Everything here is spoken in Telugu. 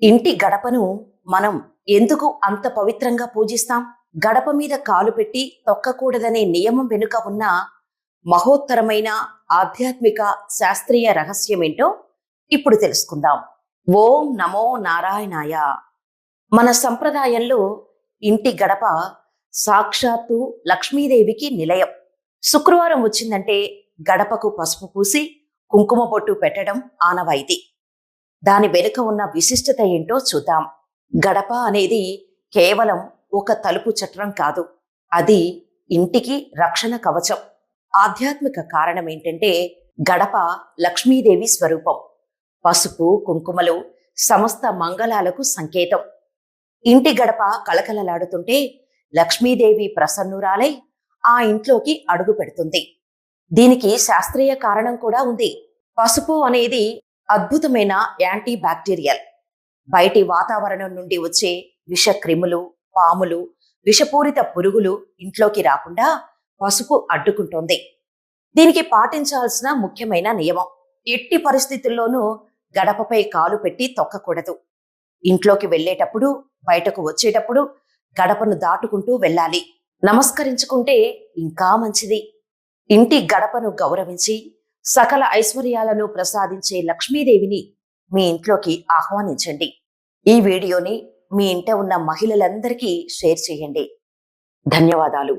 ఇంటి గడపను మనం ఎందుకు అంత పవిత్రంగా పూజిస్తాం? గడప మీద కాలు పెట్టి తొక్కకూడదనే నియమం వెనుక ఉన్న మహోత్తరమైన ఆధ్యాత్మిక శాస్త్రీయ రహస్యమేంటో ఇప్పుడు తెలుసుకుందాం. ఓం నమో నారాయణాయ. మన సంప్రదాయంలో ఇంటి గడప సాక్షాత్తు లక్ష్మీదేవికి నిలయం. శుక్రవారం వచ్చిందంటే గడపకు పసుపు పూసి కుంకుమ బొట్టు పెట్టడం ఆనవాయితీ. దాని వెనుక ఉన్న విశిష్టత ఏంటో చూద్దాం. గడప అనేది కేవలం ఒక తలుపు చట్రం కాదు, అది ఇంటికి రక్షణ కవచం. ఆధ్యాత్మిక కారణం ఏంటంటే గడప లక్ష్మీదేవి స్వరూపం. పసుపు కుంకుమలు సమస్త మంగళాలకు సంకేతం. ఇంటి గడప కళకళలాడుతుంటే లక్ష్మీదేవి ప్రసన్నురాలై ఆ ఇంట్లోకి అడుగు పెడుతుంది. దీనికి శాస్త్రీయ కారణం కూడా ఉంది. పసుపు అనేది అద్భుతమైన యాంటీ బ్యాక్టీరియల్. బయటి వాతావరణం నుండి వచ్చే విషక్రిములు, పాములు, విషపూరిత పురుగులు ఇంట్లోకి రాకుండా పసుపు అడ్డుకుంటోంది. దీనికి పాటించాల్సిన ముఖ్యమైన నియమం: ఎట్టి పరిస్థితుల్లోనూ గడపపై కాలు పెట్టి తొక్కకూడదు. ఇంట్లోకి వెళ్ళేటప్పుడు, బయటకు వచ్చేటప్పుడు గడపను దాటుకుంటూ వెళ్ళాలి. నమస్కరించుకుంటే ఇంకా మంచిది. ఇంటి గడపను గౌరవించి సకల ఐశ్వర్యాలను ప్రసాదించే లక్ష్మీదేవిని మీ ఇంట్లోకి ఆహ్వానించండి. ఈ వీడియోని మీ ఇంట ఉన్న మహిళలందరికీ షేర్ చేయండి. ధన్యవాదాలు.